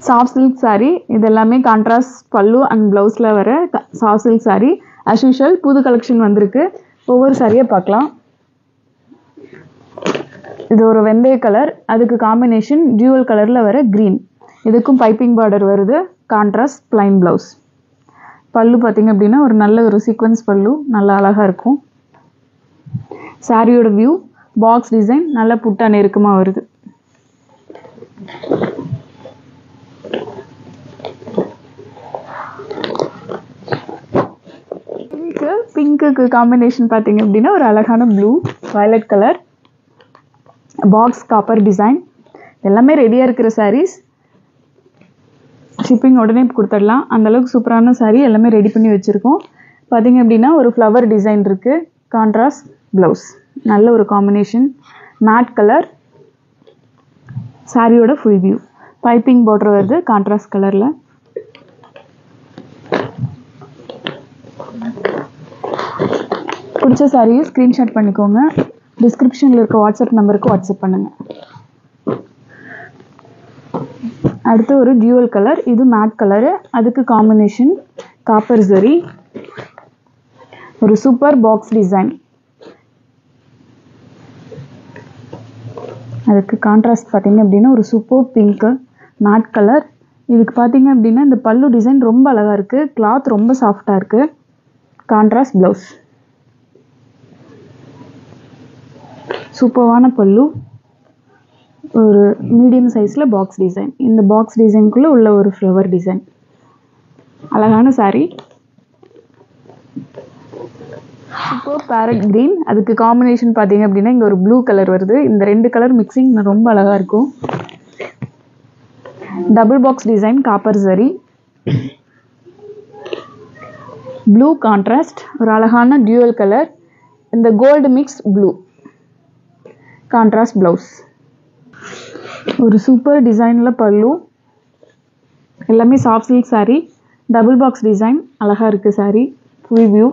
Soft silk saree இது எல்லாமே contrast பல்லு அண்ட் ப்ளவுஸில் வர soft silk saree. as usual புது கலெக்ஷன் வந்திருக்கு. ஒவ்வொரு சாரியை பார்க்கலாம். இது ஒரு வெந்தய கலர், அதுக்கு காம்பினேஷன் டியூவல் கலரில் வர க்ரீன். இதுக்கும் பைப்பிங் பார்டர் வருது. Contrast plain blouse. பல்லு பார்த்தீங்க அப்படின்னா ஒரு நல்ல ஒரு சீக்வன்ஸ் பல்லு, நல்லா அழகாக இருக்கும். சாரியோட வியூ பாக்ஸ் டிசைன், நல்ல புட்டா நெருக்கமாக வருது. பிங்க்குக்கு காம்பினேஷன் பார்த்தீங்க அப்படின்னா ஒரு அழகான blue violet colour, box copper design. எல்லாமே ரெடியாக இருக்கிற சாரீஸ். ஷிப்பிங் உடனே கொடுத்துடலாம், அந்தளவுக்கு சூப்பரான சாரீ எல்லாமே ரெடி பண்ணி வச்சுருக்கோம். பார்த்தீங்க அப்படின்னா ஒரு ஃப்ளவர் டிசைன் இருக்குது. கான்ட்ராஸ்ட் ப்ளவுஸ், நல்ல ஒரு காம்பினேஷன் மேட் கலர். சாரியோட ஃபுல் வியூ பைப்பிங் பார்டர் வருது கான்ட்ராஸ்ட் கலரில். பிடிச்ச சாரியை ஸ்க்ரீன்ஷாட் பண்ணிக்கோங்க. டிஸ்கிரிப்ஷனில் இருக்க வாட்ஸ்அப் நம்பருக்கு வாட்ஸ்அப் பண்ணுங்கள். அடுத்து ஒரு டியூவல் கலர், இது மேட் கலரு, அதுக்கு காம்பினேஷன் காப்பர் ஜரி. ஒரு சூப்பர் பாக்ஸ் டிசைன், அதுக்கு கான்ட்ராஸ்ட் பார்த்தீங்க அப்படின்னா ஒரு சூப்பர் பிங்க்கு மேட் கலர். இதுக்கு பார்த்தீங்க அப்படின்னா இந்த பல்லு டிசைன் ரொம்ப அழகாக இருக்குது. கிளாத் ரொம்ப சாஃப்டாக இருக்குது. கான்ட்ராஸ்ட் ப்ளவுஸ், சூப்பர்வான பல்லு. ஒரு மீடியம் சைஸில் பாக்ஸ் டிசைன். இந்த பாக்ஸ் டிசைனுக்குள்ளே உள்ள ஒரு ஃப்ளவர் டிசைன், அழகான சாரீ. சூப்பர் பேரட் க்ரீன், அதுக்கு காம்பினேஷன் பார்த்தீங்க அப்படின்னா இங்கே ஒரு ப்ளூ கலர் வருது. இந்த ரெண்டு கலர் மிக்சிங் ரொம்ப அழகாக இருக்கும். Double box design copper zari, blue contrast, ஒரு அழகான டியூவல் கலர். இந்த gold mix blue, contrast blouse. ஒரு சூப்பர் டிசைனில் பல்லு. எல்லாமே soft silk sari. Double box design, அழகாக இருக்குது சாரீ. Full view.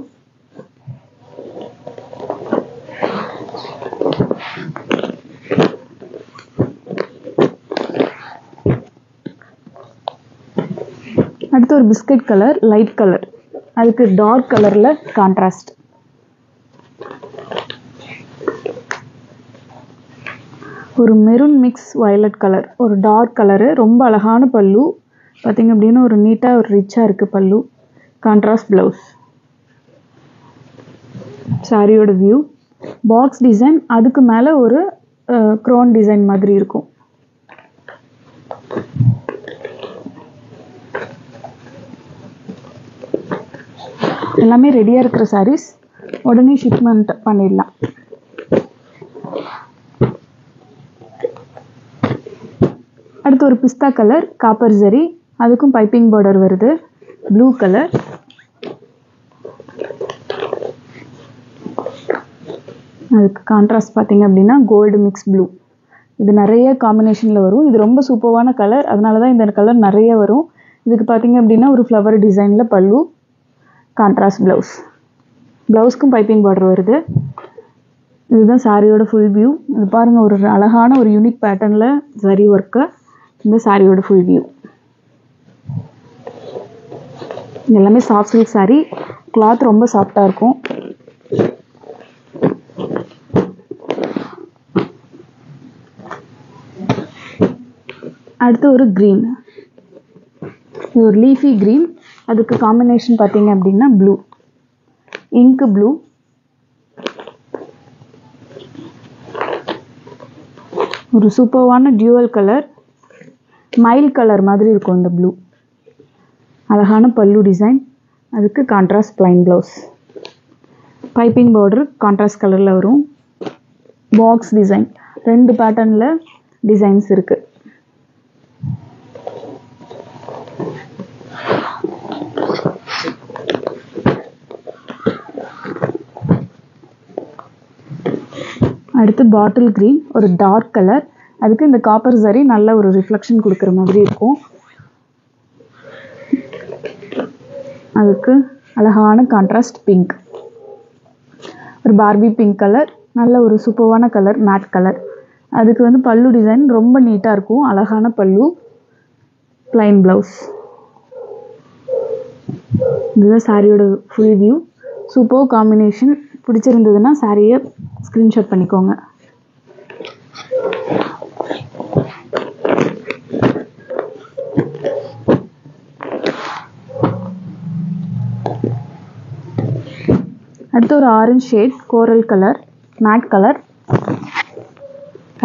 அடுத்து ஒரு பிஸ்கட் கலர், லைட் கலர், அதுக்கு டார்க் கலரில் கான்ட்ராஸ்ட். ஒரு மெரூன் மிக்ஸ் வயலட் கலர், ஒரு டார்க் கலரு, ரொம்ப அழகான பல்லு. பார்த்திங்க அப்படின்னா ஒரு நீட்டாக ஒரு ரிச்சாக இருக்குது பல்லு. Contrast blouse. சாரியோட வியூ பாக்ஸ் டிசைன், அதுக்கு மேலே ஒரு க்ரோன் டிசைன் மாதிரி இருக்கும். எல்லாமே ரெடியாக இருக்கிற சாரீஸ், உடனே ஷிப்மெண்ட் பண்ணிடலாம். அடுத்து ஒரு பிஸ்தா கலர் காப்பர் ஜரி, அதுக்கும் பைப்பிங் பார்டர் வருது. ப்ளூ கலர், அதுக்கு கான்ட்ராஸ்ட் பார்த்தீங்க அப்படின்னா கோல்டு மிக்ஸ் ப்ளூ. இது நிறைய காம்பினேஷனில் வரும். இது ரொம்ப சூப்பர்வான கலர், அதனால தான் இந்த கலர் நிறைய வரும். இதுக்கு பார்த்தீங்க அப்படின்னா ஒரு ஃப்ளவர் டிசைனில் பல்லு. கான்ட்ராஸ்ட் ப்ளவுஸ், ப்ளவுஸ்க்கும் பைப்பிங் பார்டர் வருது. இதுதான் சாரியோட ஃபுல் வியூ. இது பாருங்கள், ஒரு அழகான ஒரு யூனிக் பேட்டர்னில் ஜரி ஒர்க்கு. இந்த சாரியோட ஃபுல் வியூ. எல்லாமே சாஃப்ட் சில்க் சாரீ. கிளாத் ரொம்ப சாஃப்டாக இருக்கும். அடுத்து ஒரு க்ரீன், இது ஒரு லீஃபி க்ரீன். அதுக்கு காம்பினேஷன் பார்த்தீங்க அப்படின்னா ப்ளூ, இங்க் ப்ளூ. ஒரு சூப்பர்வான டியூவல் கலர், மைல் கலர் மாதிரி இருக்கும் இந்த ப்ளூ. அழகான பல்லு டிசைன், அதுக்கு contrast plain blouse. Piping border contrast கலரில் வரும். பாக்ஸ் டிசைன், ரெண்டு பேட்டர்னில் டிசைன்ஸ் இருக்குது. அடுத்து பாட்டில் க்ரீன், ஒரு டார்க் கலர். அதுக்கு இந்த காப்பர் ஜரி நல்ல ஒரு ரிஃப்ளெக்ஷன் கொடுக்குற மாதிரி இருக்கும். அதுக்கு அழகான கான்ட்ராஸ்ட் பிங்க், ஒரு பார்பி பிங்க் கலர், நல்ல ஒரு சூப்பர்வான கலர் மேட் கலர். அதுக்கு பல்லு டிசைன் ரொம்ப நீட்டாக இருக்கும், அழகான பல்லு. Plain blouse. இதுதான் சாரியோட ஃபுல் வியூ. Super combination. பிடிச்சிருந்ததுன்னா சாரியை ஸ்க்ரீன்ஷாட் பண்ணிக்கோங்க. அடுத்து ஒரு ஆரஞ்சு ஷேட், கோரல் கலர், மேட் கலர்.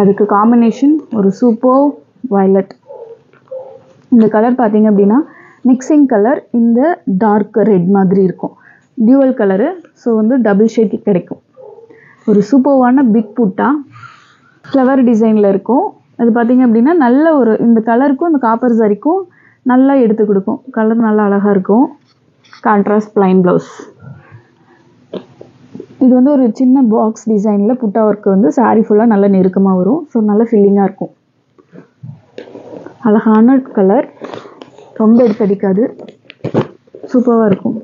அதுக்கு காம்பினேஷன் ஒரு சூப்பர் வயலட். இந்த கலர் பார்த்தீங்க அப்படின்னா மிக்சிங் கலர், இந்த டார்க் ரெட் மாதிரி இருக்கும். டியூவல் கலரு, ஸோ வந்து டபுள் ஷேட் கிடைக்கும். ஒரு சூப்பர்வான பிக் புட்டா ஃப்ளவர் டிசைனில் இருக்கும். அது பார்த்தீங்க அப்படின்னா நல்ல ஒரு இந்த கலருக்கும் இந்த காப்பர் சாரிக்கும் நல்லா எடுத்து கொடுக்கும். கலர் நல்லா அழகாக இருக்கும். Contrast plain blouse. இது வந்து ஒரு சின்ன பாக்ஸ் டிசைனில் புட்டா ஒர்க்கு வந்து சாரி ஃபுல்லாக நல்லா நெருக்கமாக வரும். ஸோ நல்லா ஃபில்லிங்காக இருக்கும். அழகான கலர், ரொம்ப எடுத்தடிக்காது, சூப்பராக இருக்கும்.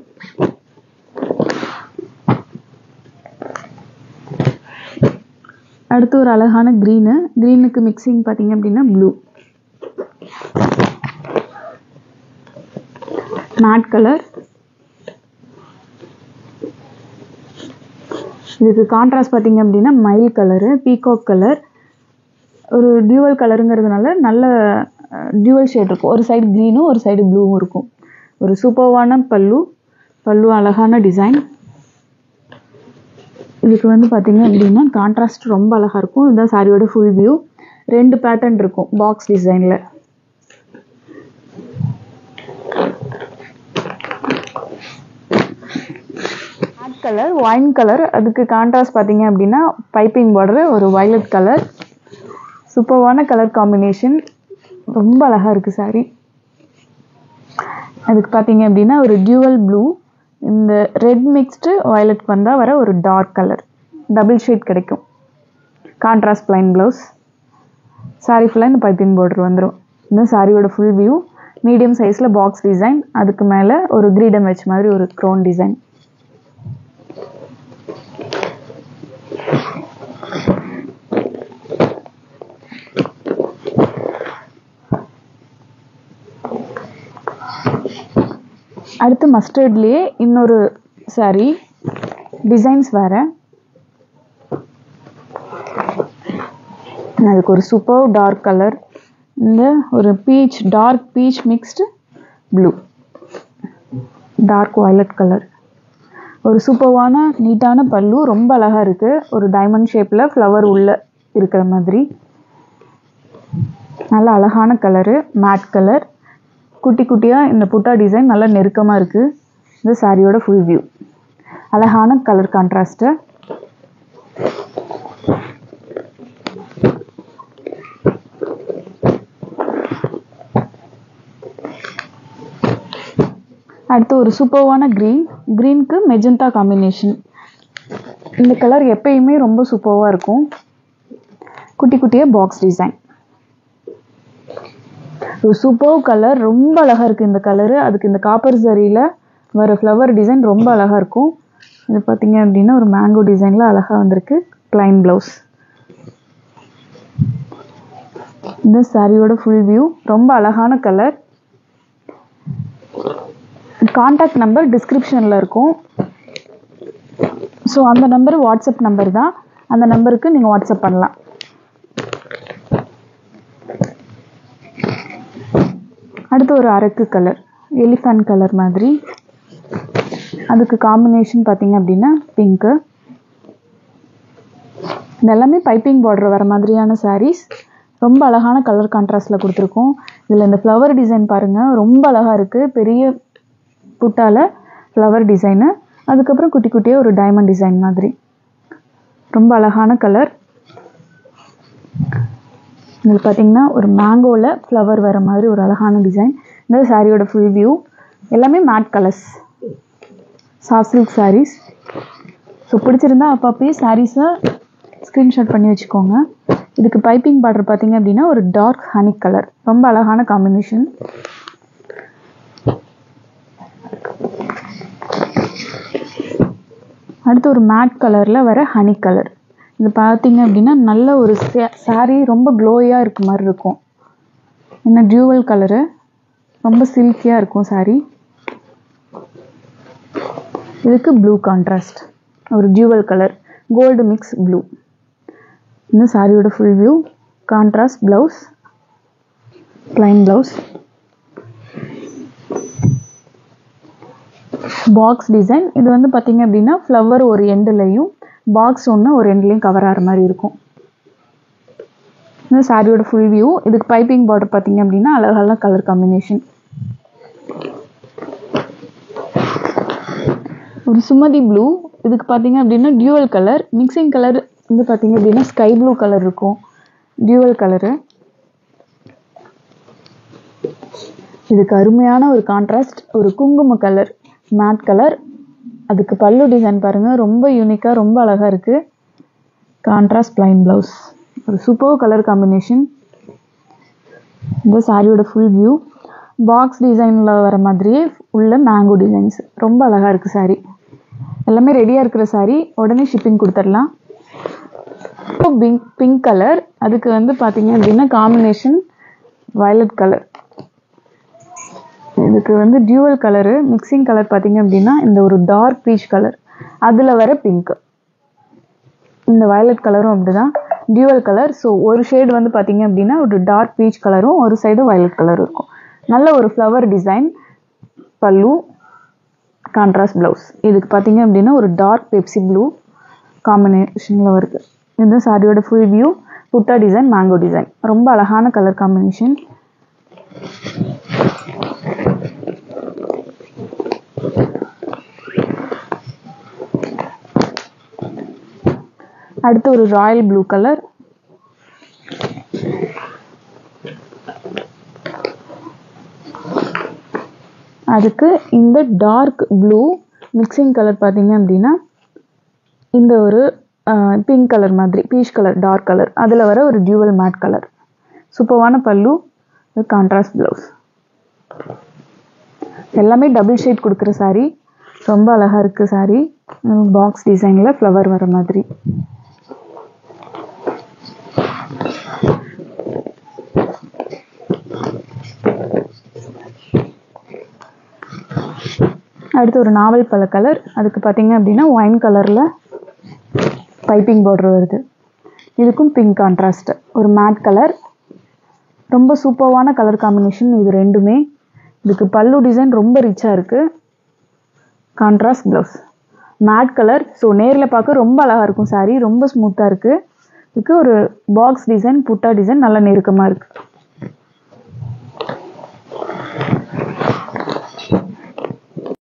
அடுத்து ஒரு அழகான க்ரீனு. க்ரீனுக்கு மிக்சிங் பார்த்தீங்க அப்படின்னா ப்ளூ. Mat colour. இதுக்கு கான்ட்ராஸ்ட் பார்த்தீங்க அப்படின்னா மயில் கலரு, பீகாக் கலர். ஒரு டியூவல் கலருங்கிறதுனால நல்ல டியூவல் ஷேட் இருக்கும். ஒரு சைடு க்ரீனும் ஒரு சைடு ப்ளூவும் இருக்கும். ஒரு சூப்பர்வான பல்லு. பல்லு அழகான டிசைன். இதுக்கு வந்து பார்த்தீங்க அப்படின்னா கான்ட்ராஸ்ட் ரொம்ப அழகாக இருக்கும். இதுதான் சாரியோட ஃபுல் வியூ. 2 பேட்டர்ன் இருக்கும் பாக்ஸ் டிசைனில். Mat colour, wine colour. அதுக்கு கான்ட்ராஸ்ட் பார்த்தீங்க அப்படின்னா பைப்பிங் பார்டர், ஒரு வயலட் கலர். சூப்பர்வான கலர் காம்பினேஷன், ரொம்ப அழகாக இருக்குது சாரி. அதுக்கு பார்த்தீங்க அப்படின்னா ஒரு டியூவல் ப்ளூ, இந்த ரெட் மிக்ஸ்டு வயலட் வந்தால் வர ஒரு டார்க் கலர், டபுள் ஷேட் கிடைக்கும். Contrast plain blouse. சாரி ஃபுல்லாக இந்த பைப்பிங் பார்டர் வந்துடும். இந்த சாரியோட ஃபுல் வியூ. மீடியம் சைஸில் பாக்ஸ் டிசைன். அதுக்கு மேலே ஒரு கிரீடம் வச்ச மாதிரி ஒரு க்ரோன் டிசைன். அடுத்து மஸ்டர்ட்லேயே இன்னொரு சாரி, டிசைன்ஸ் வேறு. அதுக்கு ஒரு சூப்பர் டார்க் கலர், இந்த ஒரு peach, dark peach mixed blue, dark violet colour. ஒரு சூப்பர்வான நீட்டான பல்லு, ரொம்ப அழகாக இருக்குது. ஒரு டைமண்ட் ஷேப்பில் ஃப்ளவர் உள்ளே இருக்கிற மாதிரி நல்ல அழகான கலரு, மேட் கலர். குட்டி குட்டியாக இந்த புட்டா டிசைன் நல்லா நெருக்கமாக இருக்குது. இந்த சாரியோட ஃபுல் வியூ. அழகான கலர் கான்ட்ராஸ்ட்டு. அடுத்து ஒரு சூப்பர்வான க்ரீன். க்ரீனுக்கு மெஜந்தா காம்பினேஷன். இந்த கலர் எப்பயுமே ரொம்ப சூப்பராக இருக்கும். குட்டி குட்டியாக பாக்ஸ் டிசைன். ஒரு சூப்பர் கலர், ரொம்ப அழகாக இருக்குது இந்த கலரு. அதுக்கு இந்த காப்பர் சரியில் வர ஃப்ளவர் டிசைன் ரொம்ப அழகாக இருக்கும். இது பார்த்தீங்க அப்படின்னா ஒரு மேங்கோ டிசைனில் அழகாக வந்திருக்கு. Plain blouse. இந்த சாரியோட ஃபுல் வியூ. ரொம்ப அழகான கலர். கான்டாக்ட் நம்பர் டிஸ்கிரிப்ஷனில் இருக்கும். ஸோ அந்த நம்பர் வாட்ஸ்அப் நம்பர் தான். அந்த நம்பருக்கு நீங்கள் வாட்ஸ்அப் பண்ணலாம். அடுத்து ஒரு அரக்கு கலர், எலிஃபண்ட் கலர் மாதிரி. அதுக்கு காம்பினேஷன் பார்த்தீங்க அப்படின்னா பிங்க்கு. இதெல்லாமே பைப்பிங் பார்டர் வர மாதிரியான சாரீஸ். ரொம்ப அழகான கலர் கான்ட்ராஸ்டில் கொடுத்துருக்கோம். இதில் இந்த ஃப்ளவர் டிசைன் பாருங்கள், ரொம்ப அழகாக இருக்குது. பெரிய புட்டால ஃப்ளவர் டிசைனு, அதுக்கப்புறம் குட்டி குட்டியாக ஒரு டைமண்ட் டிசைன் மாதிரி. ரொம்ப அழகான கலர். உங்களுக்கு பார்த்தீங்கன்னா ஒரு மேங்கோவில் ஃப்ளவர் வர மாதிரி ஒரு அழகான டிசைன். இந்த சாரியோட ஃபுல் வியூ. எல்லாமே matte colours, soft silk sarees. So பிடிச்சிருந்தா அப்பப்பயே சாரீஸை ஸ்க்ரீன்ஷாட் பண்ணி வச்சுக்கோங்க. இதுக்கு பைப்பிங் பார்டர் பார்த்தீங்க அப்படின்னா ஒரு டார்க் ஹனி கலர், ரொம்ப அழகான காம்பினேஷன். அடுத்து ஒரு மேட் கலரில் வர ஹனி கலர். இது பார்த்தீங்க அப்படின்னா நல்ல ஒரு சாரீ ரொம்ப க்ளோயாக இருக்க மாதிரி இருக்கும். என்ன டியூவல் கலரு, ரொம்ப சில்கியாக இருக்கும் saree. இதுக்கு ப்ளூ கான்ட்ராஸ்ட், ஒரு dual colour gold mix blue. இந்த சாரியோட full view. Contrast blouse, plain blouse, box design. இது வந்து பார்த்தீங்க அப்படின்னா ஃப்ளவர் ஒரு எண்டுலையும் பாக்ஸ் ஒன்று ஒரு எண்ட்லையும் கவர் ஆகிற மாதிரி இருக்கும். இந்த சாரியோட ஃபுல் வியூ. இதுக்கு பைப்பிங் பார்டர் பார்த்தீங்க அப்படின்னா அழகான கலர் காம்பினேஷன். ஒரு சுமதி ப்ளூ. இதுக்கு பார்த்தீங்க அப்படின்னா டியூவல் கலர், மிக்சிங் கலர் வந்து பார்த்தீங்க அப்படின்னா ஸ்கை ப்ளூ கலர் இருக்கும், டியூவல் கலரு. இதுக்கு அருமையான ஒரு கான்ட்ராஸ்ட், ஒரு குங்கும கலர், மேட் கலர். அதுக்கு பல்லு டிசைன் பாருங்கள், ரொம்ப யூனிக்காக ரொம்ப அழகாக இருக்குது. கான்ட்ராஸ்ட் ப்ளைன் ப்ளவுஸ், ஒரு சூப்பர் கலர் காம்பினேஷன். இந்த சாரியோட ஃபுல் வியூ. பாக்ஸ் டிசைனில் வர மாதிரியே உள்ள மேங்கோ டிசைன்ஸ், ரொம்ப அழகாக இருக்குது சாரீ. எல்லாமே ரெடியாக இருக்கிற சாரீ, உடனே ஷிப்பிங் கொடுத்துடலாம். இப்போ பிங்க் கலர், அதுக்கு வந்து பார்த்தீங்க அப்படின்னா காம்பினேஷன் வயலட் கலர். இதுக்கு வந்து டியூவல் கலரு, மிக்சிங் கலர் பார்த்தீங்க அப்படின்னா இந்த ஒரு டார்க் பீச் கலர், அதில் வர பிங்க். இந்த வயலட் கலரும் அப்படிதான் டியூவல் கலர். ஸோ ஒரு ஷேடு வந்து பார்த்தீங்க அப்படின்னா ஒரு டார்க் பீச் கலரும் ஒரு சைடு வயலட் கலரும் இருக்கும். நல்ல ஒரு ஃப்ளவர் டிசைன் பல்லு, கான்ட்ராஸ்ட் ப்ளவுஸ். இதுக்கு பார்த்தீங்க அப்படின்னா ஒரு டார்க் பெப்சி ப்ளூ காம்பினேஷனில் வருது. இந்த சாரியோட ஃபுல் வியூ. புட்டா டிசைன், மேங்கோ டிசைன், ரொம்ப அழகான கலர் காம்பினேஷன். அடுத்து ஒரு ராயல் ப்ளூ கலர். அதுக்கு இந்த டார்க் ப்ளூ மிக்சிங் கலர் பார்த்தீங்க அப்படின்னா இந்த ஒரு பிங்க் கலர் மாதிரி, பீச் கலர், டார்க் கலர், அதில் வர ஒரு டியூவல் மேட் கலர். சூப்பரான பல்லு, கான்ட்ராஸ்ட் ப்ளவுஸ். எல்லாமே டபுள் ஷேட் கொடுக்குற சாரீ, ரொம்ப அழகாக இருக்குது சாரீ. பாக்ஸ் டிசைனில் ஃப்ளவர் வர மாதிரி. அடுத்து ஒரு நாவல் பழ கலர். அதுக்கு பார்த்தீங்க அப்படின்னா ஒயின் கலரில் பைப்பிங் பார்டர் வருது. இதுக்கும் பிங்க் கான்ட்ராஸ்ட், ஒரு மேட் கலர், ரொம்ப சூப்பரான கலர் காம்பினேஷன் இது ரெண்டுமே. இதுக்கு பல்லு டிசைன் ரொம்ப ரிச்சாக இருக்குது. Contrast blouse, mat colour. So நேரில் பார்க்க ரொம்ப அழகாக இருக்கும் சாரீ, ரொம்ப ஸ்மூத்தாக இருக்குது. இதுக்கு ஒரு பாக்ஸ் டிசைன், புட்டா டிசைன், நல்லா நெருக்கமாக இருக்குது.